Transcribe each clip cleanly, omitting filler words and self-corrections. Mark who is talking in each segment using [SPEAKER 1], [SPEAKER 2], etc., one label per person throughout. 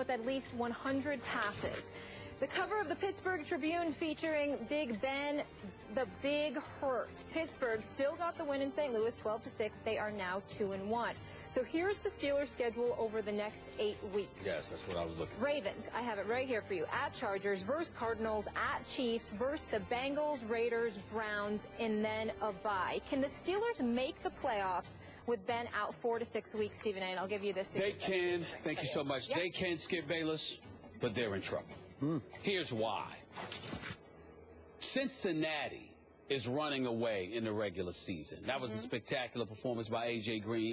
[SPEAKER 1] with at least 100 passes. The cover of the Pittsburgh Tribune featuring Big Ben, the Big Hurt. Pittsburgh still got the win in St. Louis, 12-6. They are now 2-1. So here's the Steelers' schedule over the next 8 weeks.
[SPEAKER 2] Yes, that's what I was looking for.
[SPEAKER 1] Ravens, I have it right here for you. At Chargers, versus Cardinals, at Chiefs, versus the Bengals, Raiders, Browns, and then a bye. Can the Steelers make the playoffs with Ben out 4 to 6 weeks, Stephen A? And I'll give you this.
[SPEAKER 2] They can. Thank you so much.
[SPEAKER 1] Yep.
[SPEAKER 2] They can, Skip Bayless, but they're in trouble. Here's why. Cincinnati is running away in the regular season. That was a spectacular performance by A.J. Green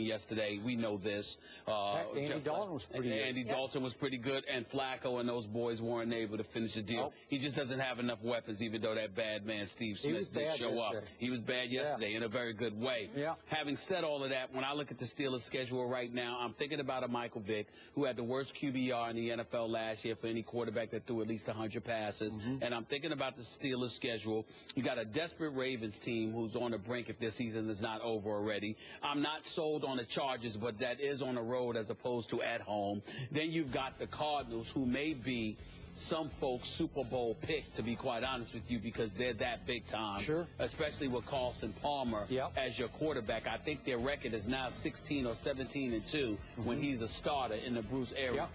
[SPEAKER 2] yesterday. We know this.
[SPEAKER 3] Andy Dalton was pretty good.
[SPEAKER 2] Andy Dalton was pretty good, and Flacco and those boys weren't able to finish the deal.
[SPEAKER 3] Nope.
[SPEAKER 2] He just doesn't have enough weapons, even though that bad man Steve Smith did show up. He was bad yesterday in a very good way.
[SPEAKER 3] Yeah.
[SPEAKER 2] Having said all of that, when I look at the Steelers' schedule right now, I'm thinking about a Michael Vick, who had the worst QBR in the NFL last year for any quarterback that threw at least 100 passes. And I'm thinking about the Steelers' schedule. You got a desperate Ravens team who's on the brink if their season is not over already. I'm not sold on the Chargers, but that is on the road as opposed to at home. Then you've got the Cardinals, who may be some folks' Super Bowl pick, to be quite honest with you, because they're that big time.
[SPEAKER 3] Sure.
[SPEAKER 2] Especially with Carson Palmer as your quarterback. I think their record is now 16 or 17-2 when he's a starter in the Bruce era.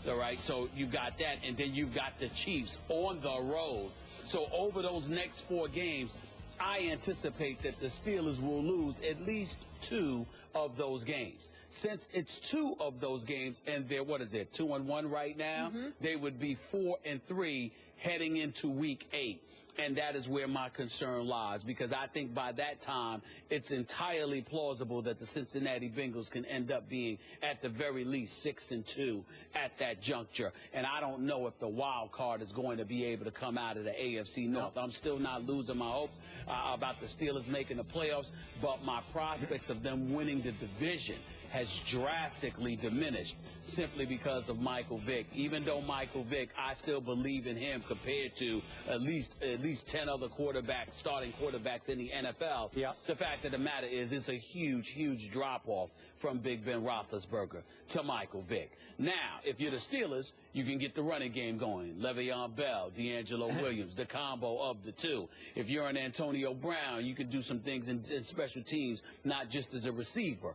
[SPEAKER 2] All right, so you've got that, and then you've got the Chiefs on the road. So over those next 4 games, I anticipate that the Steelers will lose at least 2 of those games. Since it's 2 of those games, and they're, 2-1 right now, they would be 4-3 heading into week 8. And that is where my concern lies, because I think by that time, it's entirely plausible that the Cincinnati Bengals can end up being at the very least 6-2 at that juncture. And I don't know if the wild card is going to be able to come out of the AFC North. I'm still not losing my hopes about the Steelers making the playoffs, but my prospects of them winning the division has drastically diminished simply because of Michael Vick. Even though Michael Vick, I still believe in him compared to at least 10 other quarterbacks, starting quarterbacks in the NFL. The fact of the matter is it's a huge, huge drop-off from Big Ben Roethlisberger to Michael Vick. Now, if you're the Steelers, you can get the running game going. Le'Veon Bell, D'Angelo Williams, the combo of the two. If you're an Antonio Brown, you can do some things in special teams, not just as a receiver.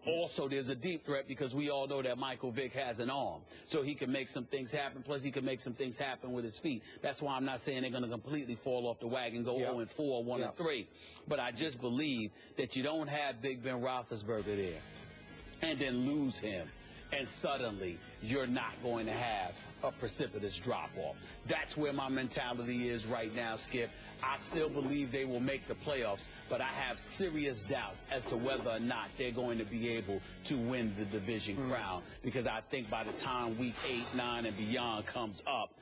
[SPEAKER 2] Also, there's a deep threat because we all know that Michael Vick has an arm. So he can make some things happen, plus he can make some things happen with his feet. That's why I'm not saying they're going to completely fall off the wagon, go 0-4, 1-3. But I just believe that you don't have Big Ben Roethlisberger there and then lose him, and suddenly you're not going to have a precipitous drop-off. That's where my mentality is right now, Skip. I still believe they will make the playoffs, but I have serious doubts as to whether or not they're going to be able to win the division crown, because I think by the time week 8, 9, and beyond comes up,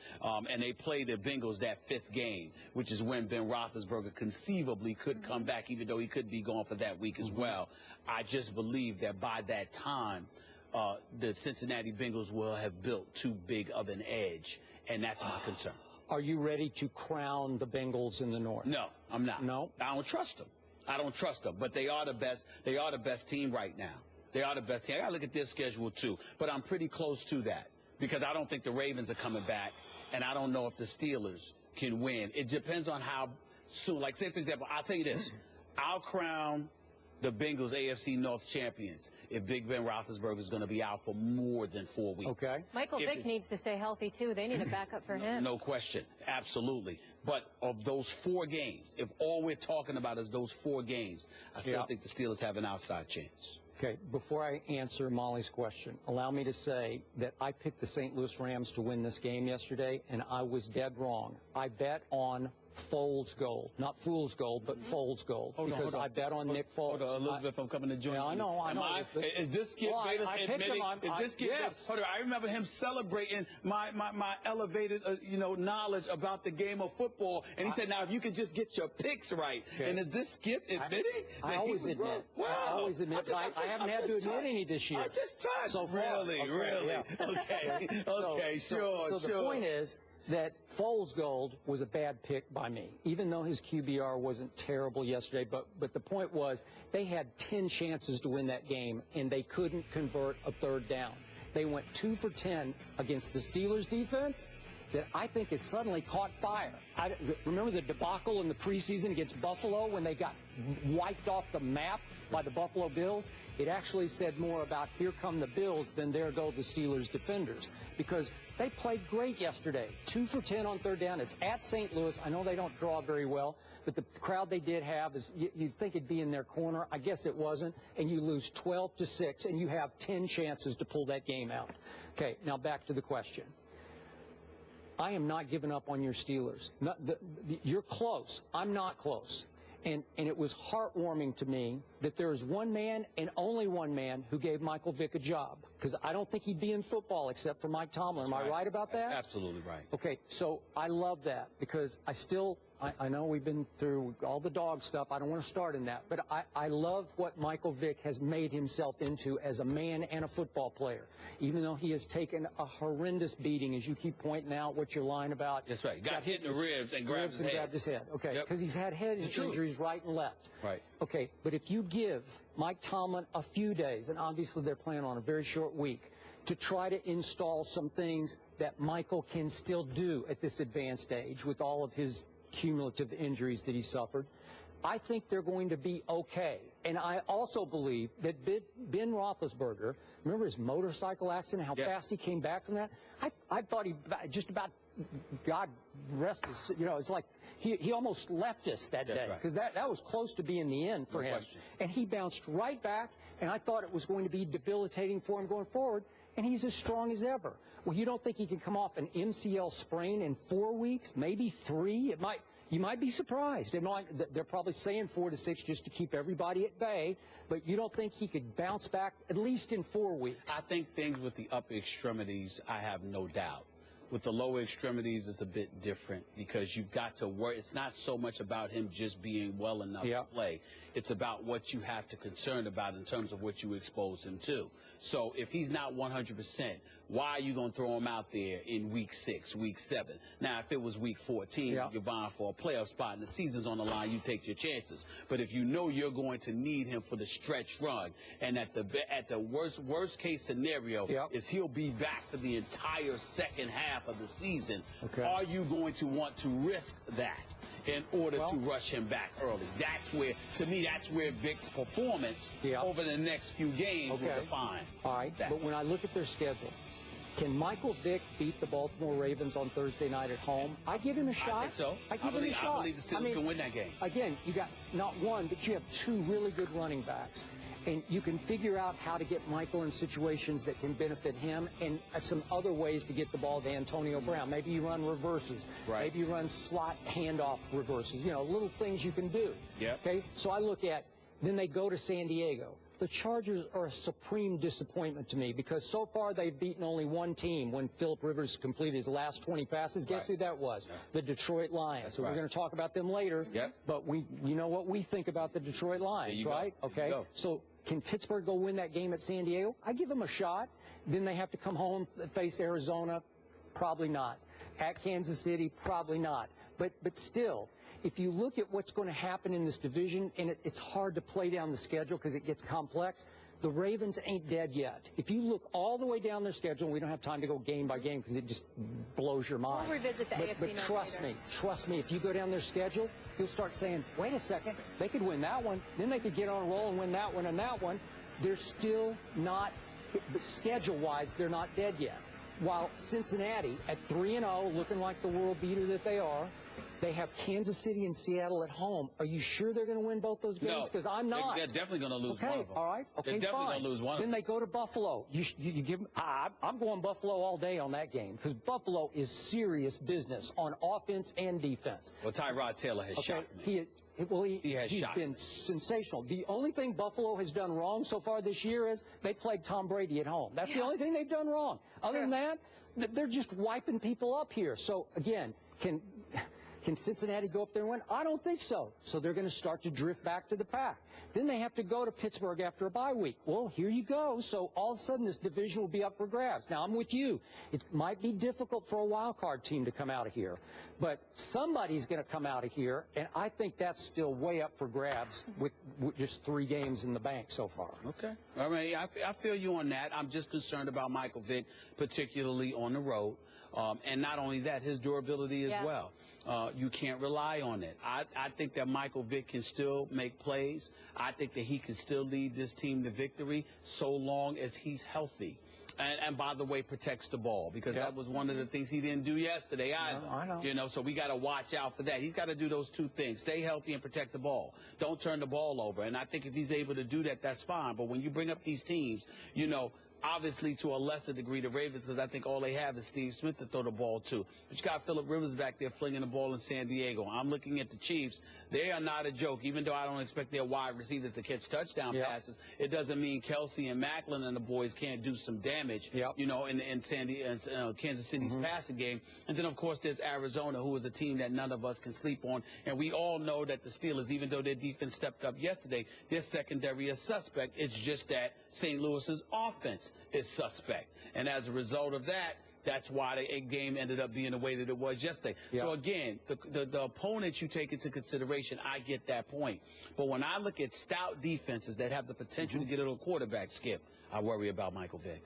[SPEAKER 2] and they play the Bengals that 5th game, which is when Ben Roethlisberger conceivably could come back, even though he could be gone for that week as well. I just believe that by that time, the Cincinnati Bengals will have built too big of an edge, and that's my concern.
[SPEAKER 3] Are you ready to crown the Bengals in the North?
[SPEAKER 2] No, I'm not.
[SPEAKER 3] No?
[SPEAKER 2] I don't trust them. I don't trust them. But they are the best. They are the best team right now. They are the best team. I got to look at their schedule, too. But I'm pretty close to that because I don't think the Ravens are coming back, and I don't know if the Steelers can win. It depends on how soon. Like, say, for example, I'll tell you this. I'll crown the Bengals AFC North champions if Big Ben Roethlisberger is going to be out for more than 4 weeks.
[SPEAKER 3] Okay.
[SPEAKER 1] Michael Vick needs to stay healthy, too. They need a backup for him.
[SPEAKER 2] No question. Absolutely. But of those 4 games, if all we're talking about is those 4 games, I still think the Steelers have an outside chance.
[SPEAKER 3] Okay, before I answer Molly's question, allow me to say that I picked the St. Louis Rams to win this game yesterday, and I was dead wrong. I bet on Foles gold. Not Fool's gold, but Foles gold. Because I bet on Nick Foles.
[SPEAKER 2] Hold on, Elizabeth, I'm coming to join you.
[SPEAKER 3] I know.
[SPEAKER 2] Is this Skip Bayless admitting? Is this Skip?
[SPEAKER 3] Yes.
[SPEAKER 2] Hold on, I remember him celebrating my elevated, knowledge about the game of football, and he said, "Now, if you could just get your picks right." Okay. And is this Skip admitting?
[SPEAKER 3] I always admit.
[SPEAKER 2] Wow.
[SPEAKER 3] I always admit. I haven't had to admit any this year.
[SPEAKER 2] I'm just touched.
[SPEAKER 3] So
[SPEAKER 2] really. Okay. Okay. Sure.
[SPEAKER 3] So the point is that Foles gold was a bad pick by me, even though his QBR wasn't terrible yesterday. But the point was they had 10 chances to win that game, and they couldn't convert a 3rd down. they went 2 for 10 against the Steelers defense that I think has suddenly caught fire. Remember the debacle in the preseason against Buffalo when they got wiped off the map by the Buffalo Bills? It actually said more about here come the Bills than there go the Steelers defenders, because they played great yesterday. 2 for 10 on third down. It's at St. Louis. I know they don't draw very well, but the crowd they did have is you'd think it'd be in their corner. I guess it wasn't, and you lose 12-6, and you have 10 chances to pull that game out. Okay, now back to the question. I am not giving up on your Steelers. You're close. I'm not close. And it was heartwarming to me that there is one man and only one man who gave Michael Vick a job, because I don't think he'd be in football except for Mike Tomlin. Am I right about that?
[SPEAKER 2] Absolutely right.
[SPEAKER 3] Okay, so I love that, because I know we've been through all the dog stuff. I don't want to start in that. But I love what Michael Vick has made himself into as a man and a football player, even though he has taken a horrendous beating, as you keep pointing out what you're lying about.
[SPEAKER 2] That's right. Got hit in the ribs and grabbed his head.
[SPEAKER 3] Okay, because he's had head injuries right and left.
[SPEAKER 2] Right.
[SPEAKER 3] Okay, but if you give Mike Tomlin a few days, and obviously they're playing on a very short week, to try to install some things that Michael can still do at this advanced age with all of his cumulative injuries that he suffered, I think they're going to be okay. And I also believe that Ben Roethlisberger, remember his motorcycle accident, how fast he came back from that? I thought he just about, God rest his, it's like he almost left us that day, because that was close to being the end for him. And he bounced right back, and I thought it was going to be debilitating for him going forward, and he's as strong as ever. Well, you don't think he can come off an MCL sprain in 4 weeks, maybe 3? You might be surprised. They're probably saying 4 to 6 just to keep everybody at bay, but you don't think he could bounce back at least in 4 weeks?
[SPEAKER 2] I think things with the upper extremities, I have no doubt. With the lower extremities, it's a bit different, because you've got to worry. It's not so much about him just being well enough to play. It's about what you have to concern about in terms of what you expose him to. So if he's not 100%, why are you going to throw him out there in week 6, week 7? Now, if it was week 14, you're vying for a playoff spot and the season's on the line, you take your chances. But if you know you're going to need him for the stretch run, and at the worst case scenario is he'll be back for the entire second half of the season, are you going to want to risk that in order to rush him back early? That's where, to me, that's where Vick's performance over the next few games will define.
[SPEAKER 3] All right, but when I look at their schedule, can Michael Vick beat the Baltimore Ravens on Thursday night at home? I give him a shot.
[SPEAKER 2] I think so.
[SPEAKER 3] I give him a shot.
[SPEAKER 2] I believe the Steelers can win that game.
[SPEAKER 3] Again, you got not one, but you have 2 really good running backs. And you can figure out how to get Michael in situations that can benefit him, and some other ways to get the ball to Antonio Brown. Maybe you run reverses. Maybe you run slot handoff reverses. Little things you can do. Okay? So I look at, then they go to San Diego. The Chargers are a supreme disappointment to me, because so far they've beaten only one team when Phillip Rivers completed his last 20 passes. Guess who that was? The Detroit Lions. So we're going to talk about them later. But you know what we think about the Detroit Lions, right? Okay. So can Pittsburgh go win that game at San Diego? I give them a shot. Then they have to come home, face Arizona. Probably not. At Kansas City, probably not. But still, if you look at what's going to happen in this division, and it's hard to play down the schedule because it gets complex, the Ravens ain't dead yet. If you look all the way down their schedule, we don't have time to go game by game because it just blows your mind.
[SPEAKER 1] We'll revisit the AFC
[SPEAKER 3] But trust me, if you go down their schedule, you'll start saying, wait a second, they could win that one, then they could get on a roll and win that one and that one. They're still not, schedule-wise, they're not dead yet. While Cincinnati, at 3-0, looking like the world beater that they are, they have Kansas City and Seattle at home. Are you sure they're going to win both those games? Because I'm not.
[SPEAKER 2] They're definitely going to lose one of them.
[SPEAKER 3] All right. Okay,
[SPEAKER 2] they're definitely going to lose one of them.
[SPEAKER 3] Then they go to Buffalo. You give them, I'm going Buffalo all day on that game, because Buffalo is serious business on offense and defense.
[SPEAKER 2] Well, Tyrod Taylor has shocked me.
[SPEAKER 3] He's been sensational. The only thing Buffalo has done wrong so far this year is they played Tom Brady at home. That's the only thing they've done wrong. Other than that, they're just wiping people up here. So, again, Can Cincinnati go up there and win? I don't think so. So they're going to start to drift back to the pack. Then they have to go to Pittsburgh after a bye week. Well, here you go. So all of a sudden this division will be up for grabs. Now, I'm with you. It might be difficult for a wild card team to come out of here. But somebody's going to come out of here, and I think that's still way up for grabs with just 3 games in the bank so far.
[SPEAKER 2] Okay. All right. I feel you on that. I'm just concerned about Michael Vick, particularly on the road. And not only that, his durability as well. You can't rely on it. I think that Michael Vick can still make plays. I think that he can still lead this team to victory so long as he's healthy. And by the way, protects the ball, because that was one of the things he didn't do yesterday either.
[SPEAKER 3] I know.
[SPEAKER 2] You know, so we got to watch out for that. He's got to do those 2 things: stay healthy and protect the ball. Don't turn the ball over. And I think if he's able to do that, that's fine. But when you bring up these teams, you know, obviously to a lesser degree the Ravens, because I think all they have is Steve Smith to throw the ball to. But you got Phillip Rivers back there flinging the ball in San Diego. I'm looking at the Chiefs. They are not a joke. Even though I don't expect their wide receivers to catch touchdown passes, it doesn't mean Kelsey and Macklin and the boys can't do some damage, you know, in Kansas City's passing game. And then, of course, there's Arizona, who is a team that none of us can sleep on. And we all know that the Steelers, even though their defense stepped up yesterday, their secondary is suspect. It's just that St. Louis's offense is suspect. And as a result of that, that's why the game ended up being the way that it was yesterday. So, again, the opponents you take into consideration, I get that point. But when I look at stout defenses that have the potential to get a little quarterback skip, I worry about Michael Vick.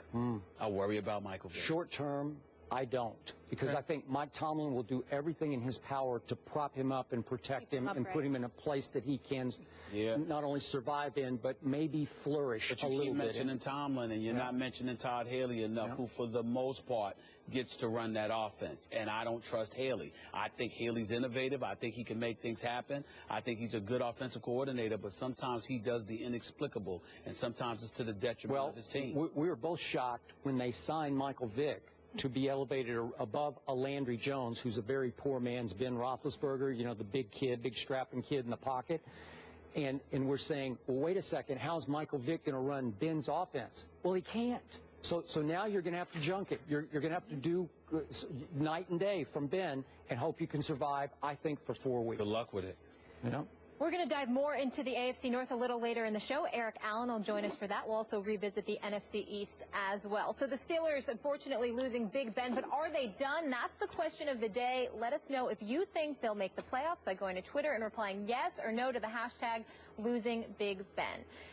[SPEAKER 2] I worry about Michael Vick.
[SPEAKER 3] Short term, I don't, because I think Mike Tomlin will do everything in his power to prop him up and protect him and put him in a place that he can not only survive in, but maybe flourish a little bit.
[SPEAKER 2] But you keep mentioning Tomlin, and you're not mentioning Todd Haley enough, who for the most part gets to run that offense. And I don't trust Haley. I think Haley's innovative. I think he can make things happen. I think he's a good offensive coordinator, but sometimes he does the inexplicable, and sometimes it's to the detriment of his team.
[SPEAKER 3] We were both shocked when they signed Michael Vick to be elevated above a Landry Jones, who's a very poor man's Ben Roethlisberger, you know, the big kid, big strapping kid in the pocket. And we're saying, well, wait a second, how's Michael Vick going to run Ben's offense? Well, he can't. So now you're going to have to junk it. You're going to have to do night and day from Ben and hope you can survive, I think, for 4 weeks.
[SPEAKER 2] Good luck with it.
[SPEAKER 3] You know?
[SPEAKER 1] We're going to dive more into the AFC North a little later in the show. Eric Allen will join us for that. We'll also revisit the NFC East as well. So the Steelers, unfortunately, losing Big Ben, but are they done? That's the question of the day. Let us know if you think they'll make the playoffs by going to Twitter and replying yes or no to the hashtag losing Big Ben.